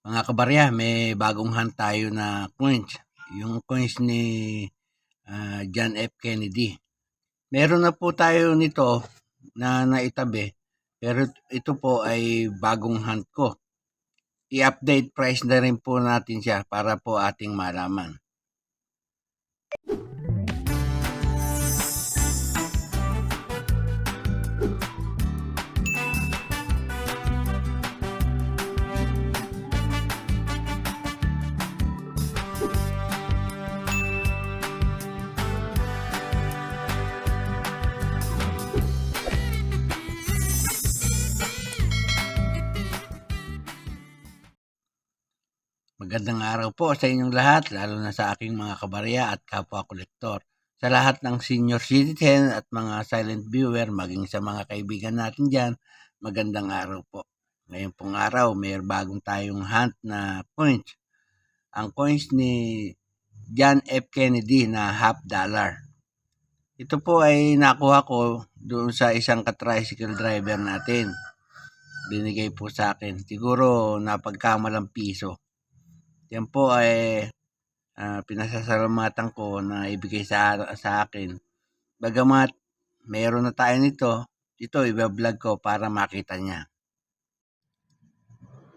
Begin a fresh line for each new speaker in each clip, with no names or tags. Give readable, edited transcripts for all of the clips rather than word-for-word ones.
Mga kabarya, may bagong hunt tayo na coins. Yung coins ni John F. Kennedy. Meron na po tayo nito na naitabi. Pero ito po ay bagong hunt ko. I-update price na rin po natin siya para po ating malaman. Magandang araw po sa inyong lahat, lalo na sa aking mga kabarya at kapwa kolektor. Sa lahat ng senior citizen at mga silent viewer, maging sa mga kaibigan natin dyan, magandang araw po. Ngayon pong araw, may bagong tayong hunt na coins. Ang coins ni John F. Kennedy na $50. Ito po ay nakuha ko doon sa isang ka-tricycle driver natin. Binigay po sa akin. Siguro napagkamalang piso. Yan po ay pinasasalamatan ko na ibigay sa akin. Bagamat mayroon na tayo nito, ito i-vlog ko para makita niya.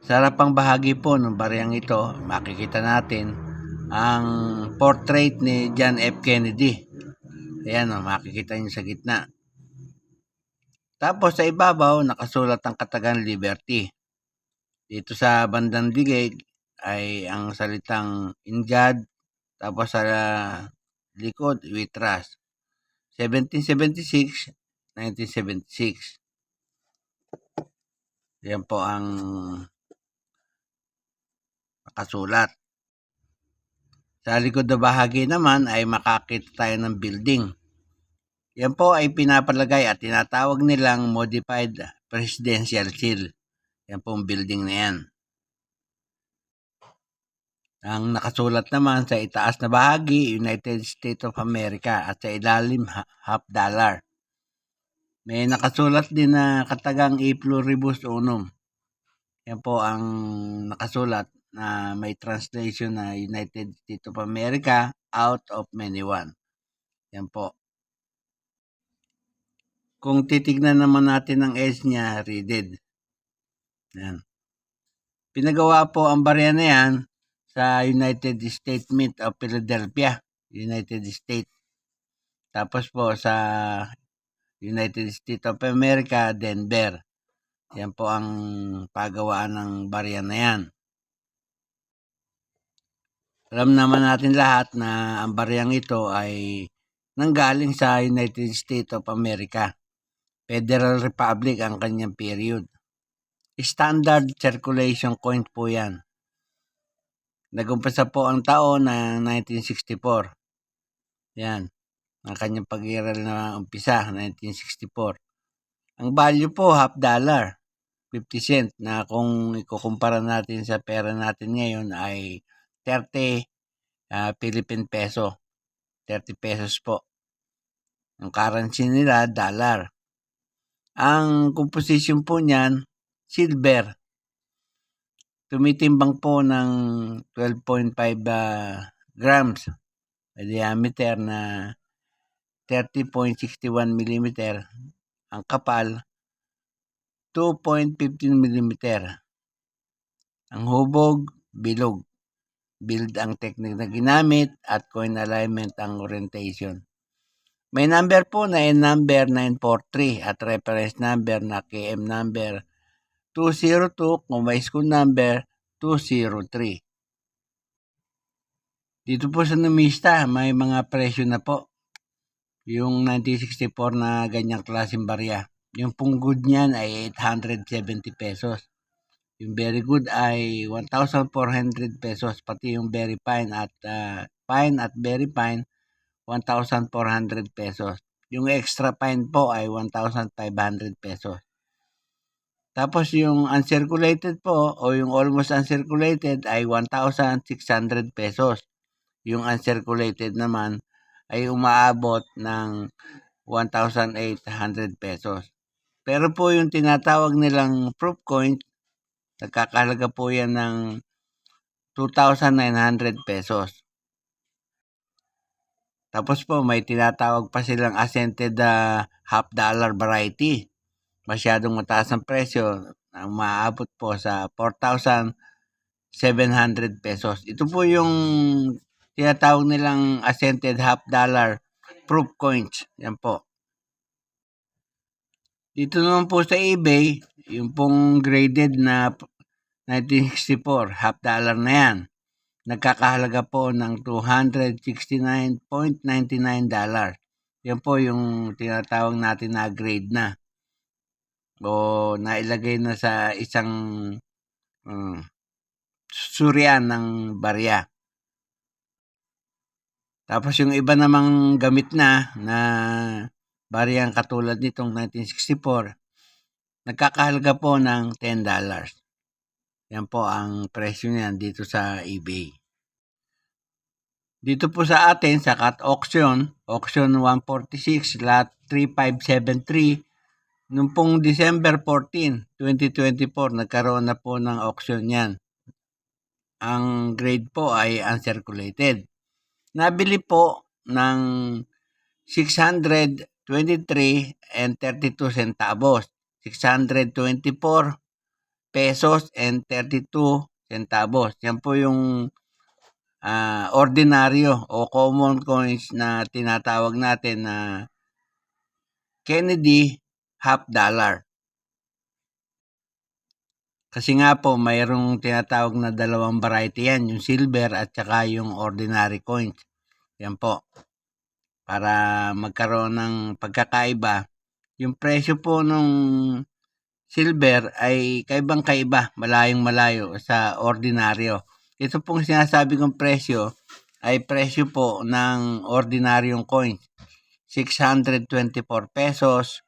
Sa harapang bahagi po ng bariyang ito, makikita natin ang portrait ni John F. Kennedy. Ayan o, makikita niyo sa gitna. Tapos sa ibabaw, nakasulat ang katagang Liberty. Dito sa bandang digig ay ang salitang In God. Tapos sa likod, We Trust. 1776, 1976. Yan po ang nakasulat. Sa likod na bahagi naman ay makakita tayo ng building. Yan po ay pinapalagay at tinatawag nilang Modified Presidential Seal. Yan po ang building na yan. Ang nakasulat naman sa itaas na bahagi, United States of America, at sa ilalim, $50. May nakasulat din na katagang E pluribus unum. Yan po ang nakasulat na may translation na United States of America out of many one. Yan po. Kung titignan naman natin ang S niya, readed. Yan. Pinagawa po ang barya na yan sa United States Mint of Philadelphia, United States. Tapos po sa United States of America, Denver. Yan po ang pagawaan ng barya na yan. Alam naman natin lahat na ang baryang ito ay nanggaling sa United States of America. Federal Republic ang kanyang period. Standard circulation coin po yan. Nagumpisa po ang taon na 1964. Yan. Ang kanyang pag-iral na umpisa, 1964. Ang value po, $50. 50 cent na kung ikukumpara natin sa pera natin ngayon ay 30 Philippine peso. 30 pesos po. Ang currency nila, dollar. Ang composition po niyan, silver. Tumitimbang po ng 12.5 grams. May diameter na 30.61 mm. Ang kapal, 2.15 mm. Ang hubog, bilog. Build ang technique na ginamit at coin alignment ang orientation. May number po na N number 943 at reference number na KM number 202 kung may school number 203. Dito po sa numista, may mga presyo na po. Yung 1964 na ganyang klaseng barya. Yung pong good niyan ay 870 pesos. Yung very good ay 1,400 pesos. Pati yung very fine at very fine, 1,400 pesos. Yung extra fine po ay 1,500 pesos. Tapos yung uncirculated po o yung almost uncirculated ay 1,600 pesos. Yung uncirculated naman ay umaabot ng 1,800 pesos. Pero po yung tinatawag nilang proof coin, nagkakahalaga po yan ng 2,900 pesos. Tapos po may tinatawag pa silang ascended half dollar variety. Masyadong mataas ang presyo, umaabot po sa 4,700 pesos. Ito po yung tinatawag nilang ascended half dollar proof coins. Yan po. Dito naman po sa eBay, yung pong graded na 1964, half dollar na yan. Nagkakahalaga po ng $269.99. Yan po yung tinatawag natin na grade na. O nailagay na sa isang suryan ng barya. Tapos yung iba namang gamit na bariyang katulad nitong 1964, nagkakahalaga po ng $10. Yan po ang presyo niyan dito sa eBay. Dito po sa atin, sa cat auction 146, lot 3573, noong pong December 14, 2024, nagkaroon na po ng auction yan. Ang grade po ay uncirculated. Nabili po ng 623 and 32 centavos. 624 pesos and 32 centavos. Yan po yung ordinaryo o common coins na tinatawag natin na Kennedy half dollar. Kasi nga po mayroong tinatawag na dalawang variety yan, yung silver at saka yung ordinary coins. Yan po. Para magkaroon ng pagkakaiba, yung presyo po nung silver ay kaibang-kaiba, malayong-malayo sa ordinaryo. Ito pong sinasabi kong presyo ay presyo po ng ordinaryong coins. 624 pesos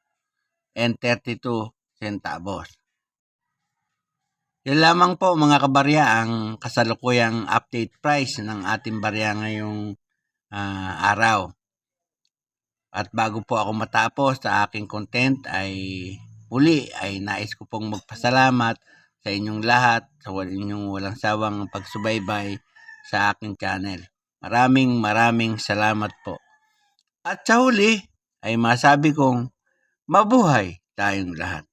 and 32 centavos. Yan lamang po mga kabarya ang kasalukuyang update price ng ating barya ngayong araw. At bago po ako matapos sa aking content ay muli ay nais ko pong magpasalamat sa inyong lahat sa inyong walang sawang pagsubaybay sa aking channel. Maraming salamat po. At sa huli ay masabi kong mabuhay tayong lahat.